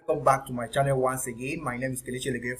Welcome back to my channel once again. My name is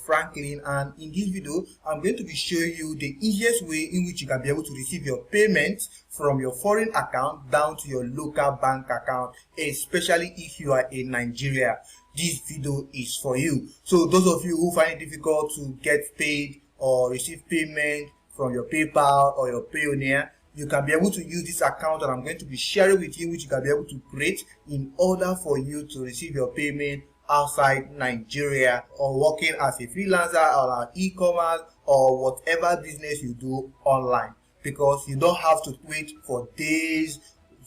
Franklin, and in this video I'm going to be showing you the easiest way in which you can be able to receive your payments from your foreign account down to your local bank account, especially if you are in Nigeria. This video is for you. So those of you who find it difficult to get paid or receive payment from your PayPal or your Payoneer, you can be able to use this account that I'm going to be sharing with you, which you can be able to create in order for you to receive your payment outside Nigeria, or working as a freelancer or an e-commerce or whatever business you do online, because you don't have to wait for days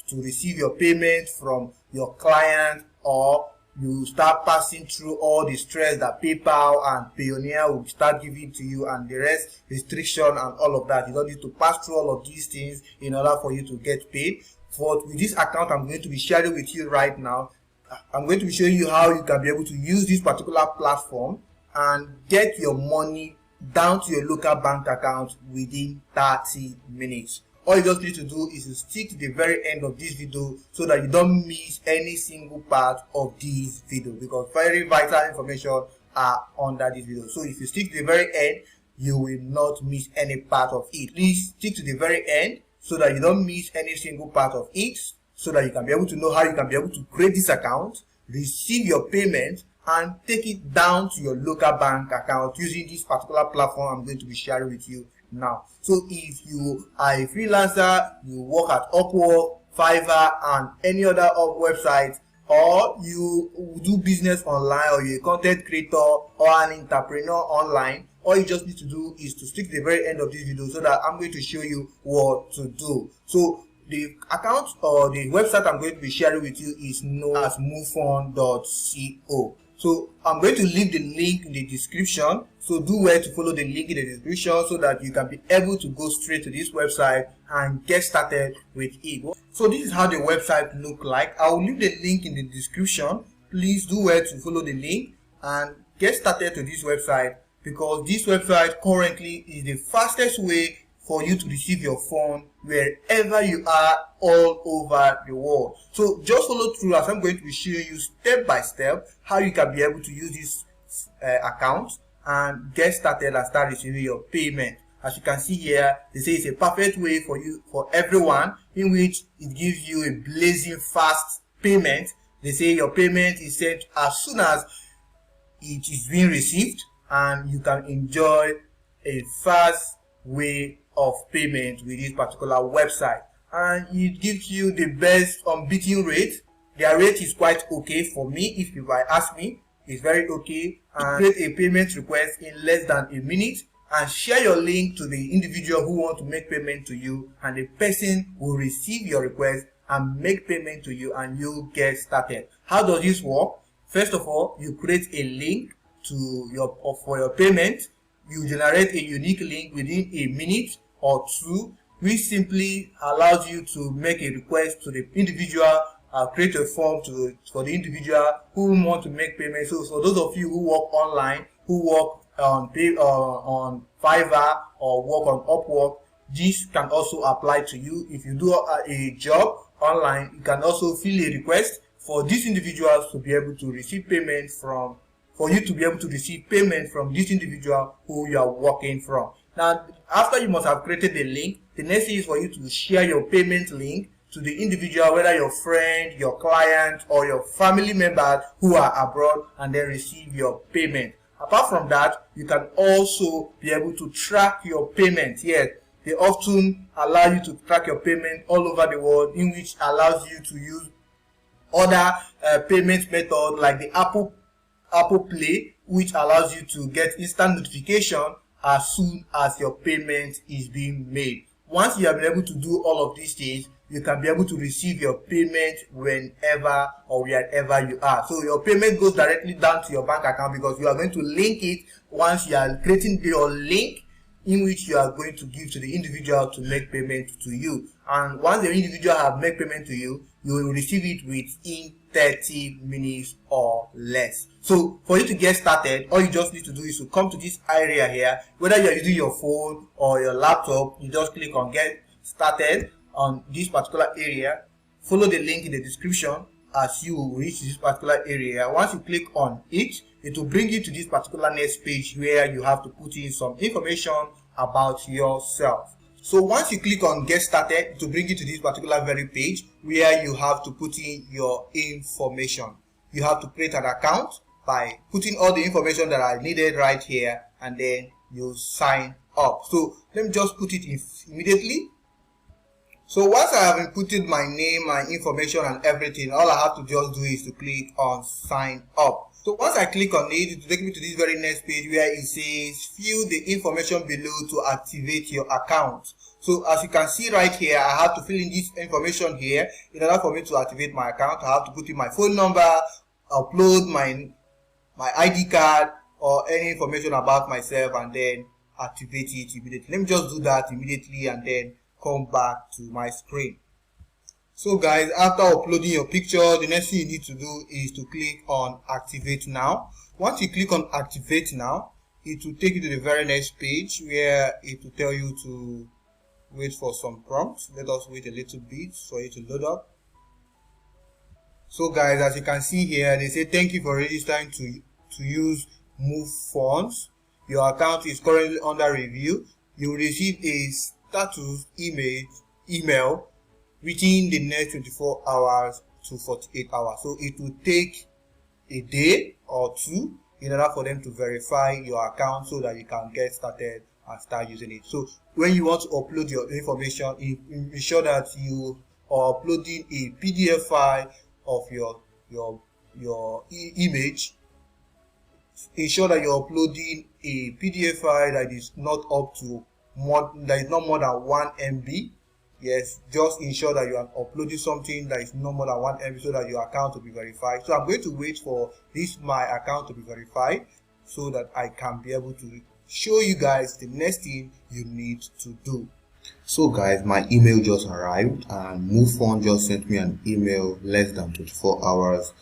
to receive your payment from your client, or you start passing through all the stress that PayPal and Payoneer will start giving to you and the rest restriction and all of that. You don't need to pass through all of these things in order for you to get paid. But with this account I'm going to be sharing with you right now, I'm going to be showing you how you can be able to use this particular platform and get your money down to your local bank account within 30 minutes. All you just need to do is to stick to the very end of this video so that you don't miss any single part of this video, because very vital information are under this video. So if you stick to the very end, you will not miss any part of it. Please stick to the very end so that you don't miss any single part of it, so that you can be able to know how you can be able to create this account, receive your payment, and take it down to your local bank account using this particular platform I'm going to be sharing with you now. So if you are a freelancer, you work at Upwork, Fiverr, and any other website, or you do business online, or you're a content creator or an entrepreneur online, all you just need to do is to stick to the very end of this video so that I'm going to show you what to do. So the account or the website I'm going to be sharing with you is known as moveon.co. So I'm going to leave the link in the description. So do well to follow the link in the description so that you can be able to go straight to this website and get started with it. So this is how the website look like. I will leave the link in the description. Please do well to follow the link and get started to this website, because this website currently is the fastest way for you to receive your phone wherever you are all over the world. So just follow through as I'm going to be showing you step by step how you can be able to use this account and get started and start receiving your payment. As you can see here, they say it's a perfect way for everyone, in which it gives you a blazing fast payment. They say your payment is sent as soon as it is being received, and you can enjoy a fast way of payment with this particular website, and it gives you the best unbeaten rate. Their rate is quite okay for me. If you ask me, it's very okay. And create a payment request in less than a minute and share your link to the individual who want to make payment to you, and the person will receive your request and make payment to you, and you get started. How does this work? First of all, you create a link for your payment. You generate a unique link within a minute or two, which simply allows you to make a request to the individual, create a form for the individual who want to make payment. So for those of you who work online, who work on Fiverr or work on Upwork, this can also apply to you. If you do a job online, you can also fill a request for these individuals to be able to receive payment from, for you to be able to receive payment from this individual who you are working from. Now, after you must have created the link, the next thing is for you to share your payment link to the individual, whether your friend, your client, or your family members who are abroad, and then receive your payment. Apart from that, you can also be able to track your payment. Yes, they often allow you to track your payment all over the world, in which allows you to use other payment methods like the Apple Pay, which allows you to get instant notification as soon as your payment is being made. Once you have been able to do all of these things, you can be able to receive your payment whenever or wherever you are. So your payment goes directly down to your bank account, because you are going to link it once you are creating your link, in which you are going to give to the individual to make payment to you. And once the individual have made payment to you, you will receive it within 30 minutes or less. So for you to get started, all you just need to do is to come to this area here. Whether you're using your phone or your laptop, you just click on get started on this particular area. Follow the link in the description as you reach this particular area, once you click on it, it will bring you to this particular next page where you have to put in some information about yourself. So once you click on get started, to bring you to this particular very page where you have to put in your information. You have to create an account by putting all the information that are needed right here, and then you sign up. So let me just put it in immediately. So once I have inputted my name, my information and everything, all I have to just do is to click on sign up. So once I click on it, it will take me to this very next page where it says fill the information below to activate your account. So as you can see right here, I have to fill in this information here. In order for me to activate my account, I have to put in my phone number, upload my ID card or any information about myself, and then activate it immediately. Let me just do that immediately and then come back to my screen. So guys, after uploading your picture, the next thing you need to do is to click on activate now. Once you click on activate now, it will take you to the very next page where it will tell you to wait for some prompts. Let us wait a little bit for it to load up. So guys, as you can see here, they say thank you for registering to use Move Funds. Your account is currently under review. You will receive a status email within the next 24 hours to 48 hours. So it will take a day or two in order for them to verify your account so that you can get started and start using it. So when you want to upload your information, ensure that you are uploading a PDF file of your image. Ensure that you're uploading a PDF file that is not up to more than 1 MB. Yes, just ensure that you are uploading something that is no more than 1 MB so that your account will be verified. So I'm going to wait for my account to be verified so that I can be able to show you guys the next thing you need to do. So guys, my email just arrived and MoveOn just sent me an email less than 24 hours,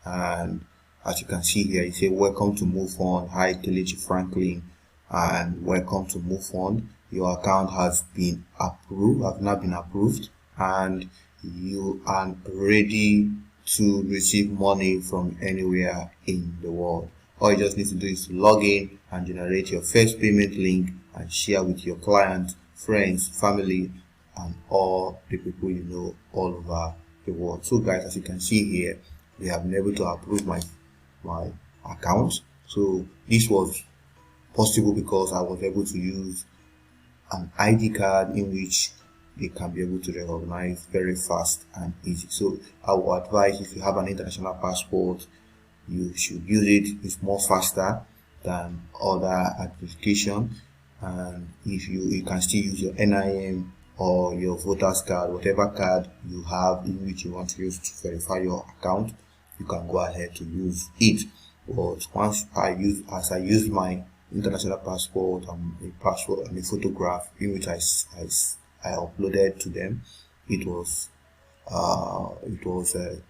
and as you can see here, it says welcome to MoveOn. Hi Kelechi Franklin, and welcome to MoveOn. Your account has been approved, have now been approved, and you are ready to receive money from anywhere in the world. All you just need to do is to log in and generate your first payment link and share with your clients, friends, family, and all the people you know all over the world. So guys, as you can see here, we have been able to approve my account. So this was possible because I was able to use an ID card in which they can be able to recognize very fast and easy. So I would advise, if you have an international passport, you should use it. It's more faster than other application, and if you can still use your NIM or your voter's card, whatever card you have in which you want to use to verify your account, you can go ahead to use it. But once I use my international passport and a photograph in which I uploaded to them, it was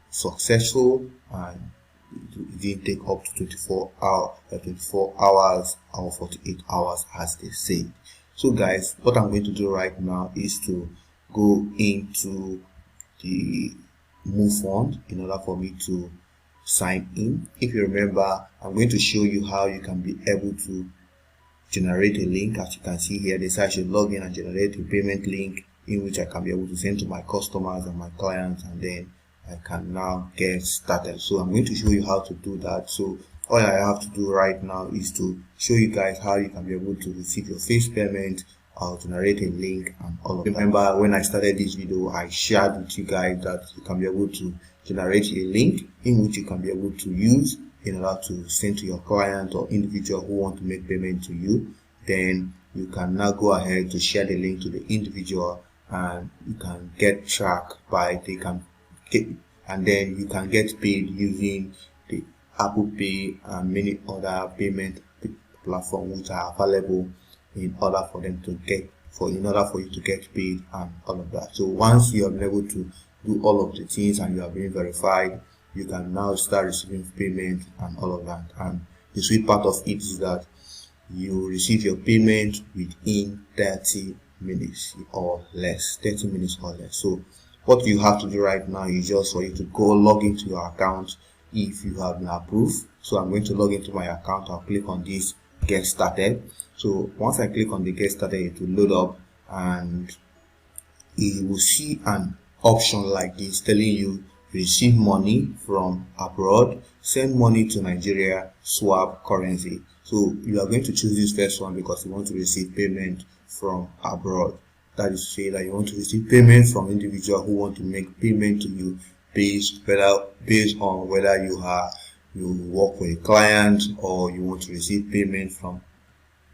successful, and it didn't take up to 24 hours or 48 hours as they say. So guys, what I'm going to do right now is to go into the MoveOn in order for me to sign in. If you remember, I'm going to show you how you can be able to generate a link. As you can see here, they say I should log in and generate a payment link in which I can be able to send to my customers and my clients, and then I can now get started. So I'm going to show you how to do that. So all I have to do right now is to show you guys how you can be able to receive your first payment or generate a link and all of that. Remember, when I started this video, I shared with you guys that you can be able to generate a link in which you can be able to use in order to send to your client or individual who want to make payment to you. Then you can now go ahead to share the link to the individual, and you can get tracked by and then you can get paid using the Apple Pay and many other payment platforms which are available in order for you to get paid and all of that. So once you have been able to do all of the things and you have been verified, you can now start receiving payment and all of that. And the sweet part of it is that you receive your payment within 30 minutes or less. 30 minutes or less. So what you have to do right now is just for you to go log into your account if you have been approved. So I'm going to log into my account. I'll click on this get started. So once I click on the get started, it will load up and you will see an option like this telling you receive money from abroad, send money to Nigeria, swap currency. So you are going to choose this first one because you want to receive payment from abroad. That is to say that you want to receive payment from individuals who want to make payment to you based on whether you work for a client or you want to receive payment from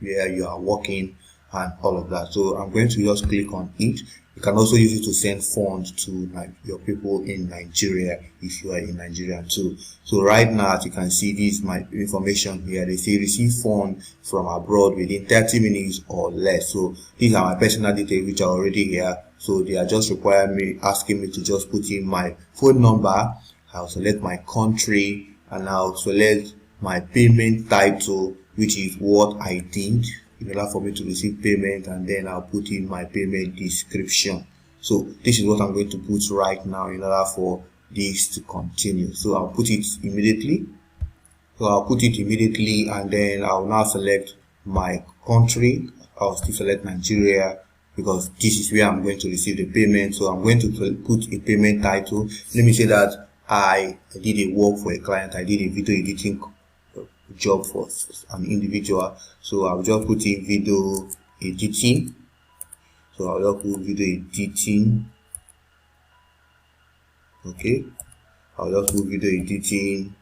where you are working and all of that. So I'm going to just click on it. You can also use it to send funds to your people in Nigeria if you are in Nigeria too. So right now, as you can see, this is my information here. They say receive funds from abroad within 30 minutes or less. So these are my personal details which are already here. So they are just asking me to just put in my phone number. I'll select my country and I'll select my payment title, which is what I did in order for me to receive payment, and then I'll put in my payment description. So this is what I'm going to put right now in order for this to continue. So I'll put it immediately. And then I'll now select my country. I'll still select Nigeria because this is where I'm going to receive the payment. So I'm going to put a payment title. Let me say that I did a work for a client. I did a video editing job for an individual. So I'll just put in video editing. So I'll just put video editing. Okay, I'll just put video editing.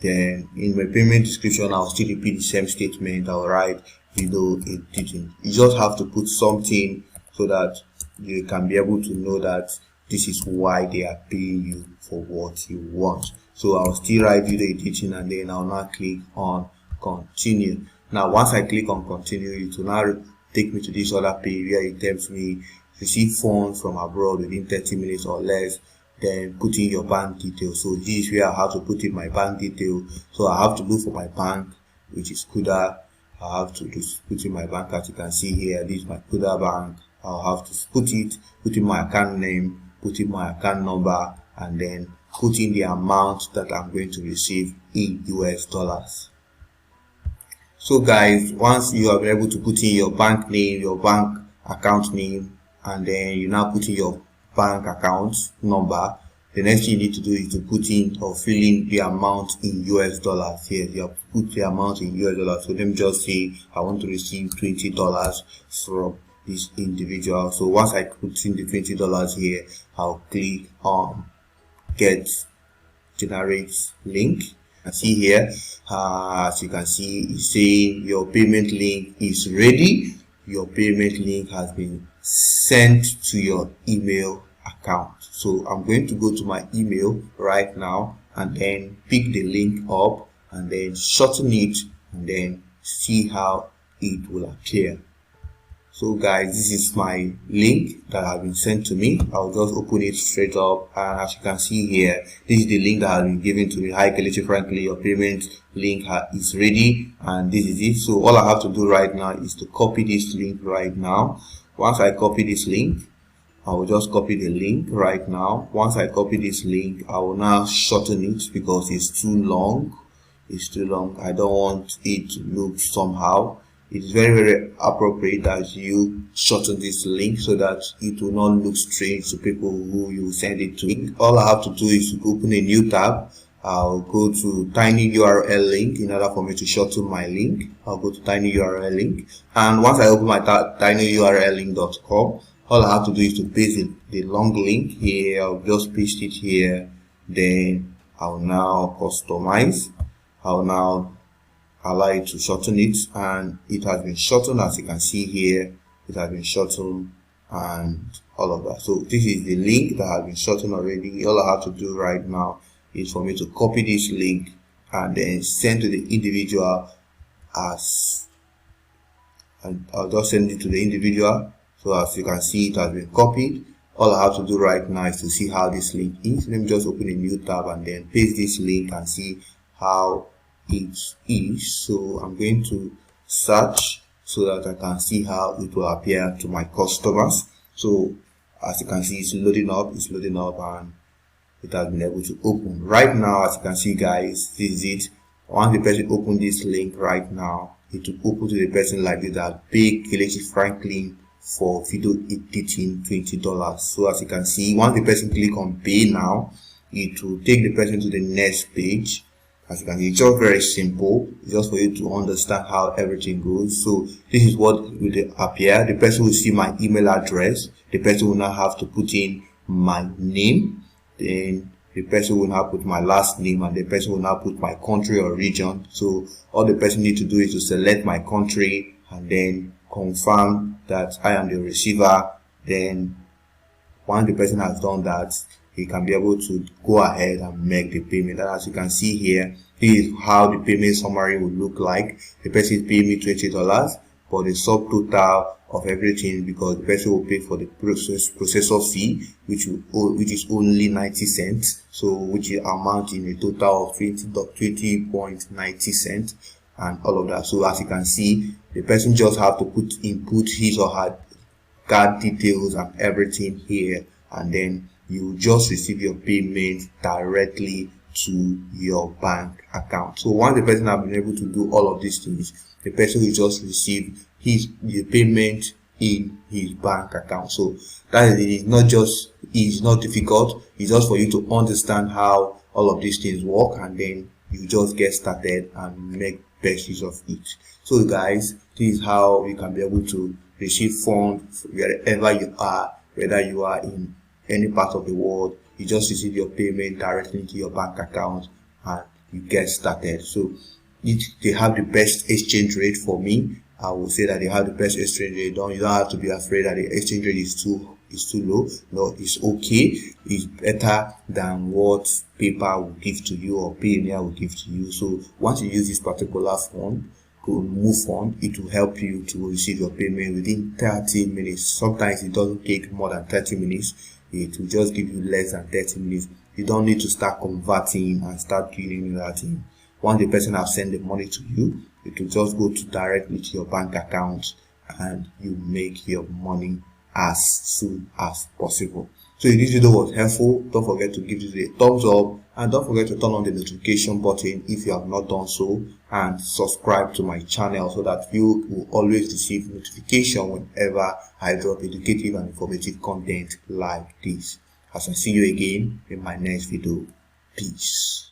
Then in my payment description, I'll still repeat the same statement. I'll write video editing. You just have to put something so that you can be able to know that this is why they are paying you for what you want. So I'll still write video editing and then I'll now click on continue. Now once I click on continue, it will now take me to this other page where it tells me receive funds from abroad within 30 minutes or less. Then put in your bank details. So this is where I have to put in my bank detail. So I have to look for my bank, which is Kuda. I have to just put in my bank, as you can see here. This is my Kuda bank. I'll have to put in my account name, put in my account number, and then put in the amount that I'm going to receive in US dollars. So guys, once you are able to put in your bank name, your bank account name, and then you now put in your bank account number, the next thing you need to do is to put in or fill in the amount in US dollars. Here you have to put the amount in US dollars. So let me just say I want to receive $20 from this individual. So once I put in the $20 here, I'll click on get generate link. And see here, as you can see, it's saying your payment link is ready. Your payment link has been sent to your email account. So I'm going to go to my email right now and then pick the link up and then shorten it and then see how it will appear. So guys, this is my link that has been sent to me. I'll just open it straight up, and as you can see here, this is the link that has been given to me. Hi Kelechi, frankly, your payment link is ready, and this is it. So all I have to do right now is to copy this link right now. Once I copy this link, I will just copy the link right now. Once I copy this link, I will now shorten it because it's too long. I don't want it to look somehow. It's very appropriate that you shorten this link so that it will not look strange to people who you send it to. All I have to do is to open a new tab. I'll go to tiny URL link in order for me to shorten my link. I'll go to tiny URL link, and once I open my tinyurllink.com, all I have to do is to paste the long link here. I'll just paste it here. Then I'll now customize. I'll now allow it to shorten it, and it has been shortened. As you can see here, it has been shortened and all of that. So this is the link that has been shortened already. All I have to do right now is for me to copy this link and then send to the individual and I'll just send it to the individual. So as you can see, it has been copied. All I have to do right now is to see how this link is. Let me just open a new tab and then paste this link and see how it is. So I'm going to search so that I can see how it will appear to my customers. So As you can see, it's loading up, and it has been able to open. Right now, as you can see, guys, this is it. Once the person open this link right now, it will open to the person like this, that pay Kelechi Franklin for video editing $20. So as you can see, once the person click on pay now, it will take the person to the next page. As you can see, it's just very simple. It's just for you to understand how everything goes. So this is what will appear. The person will see my email address. The person will now have to put in my name. Then the person will now put my last name, and the person will now put my country or region. So all the person need to do is to select my country and then confirm that I am the receiver. Then once the person has done that, he can be able to go ahead and make the payment. And as you can see here, this is how the payment summary will look like. The person is paying me $20, but the subtotal of everything, because the person will pay for the processor fee, which is only 90 cents, so which is amount in a total of 20.90 cents, and all of that. So as you can see, the person just have to input his or her card details and everything here, and then you just receive your payment directly to your bank account. So once the person has been able to do all of these things, the person will just receive the payment in his bank account. So that is it's not difficult. It's just for you to understand how all of these things work, and then you just get started and make best use of it. So guys, this is how you can be able to receive funds wherever you are, whether you are in any part of the world. You just receive your payment directly into your bank account and you get started. So they have the best exchange rate. For me, I will say that they have the best exchange rate. You don't have to be afraid that the exchange rate is too low. No, it's okay. It's better than what PayPal will give to you or Payoneer will give to you. So once you use this particular fund, move on, it will help you to receive your payment within 30 minutes. Sometimes it doesn't take more than 30 minutes. It will just give you less than 30 minutes. You don't need to start converting and start doing that thing. Once the person has sent the money to you, it will just go directly to your bank account, and you make your money as soon as possible. So if this video was helpful, don't forget to give this a thumbs up, and don't forget to turn on the notification button if you have not done so, and subscribe to my channel so that you will always receive notification whenever I drop educative and informative content like this. As I see you again in my next video, peace.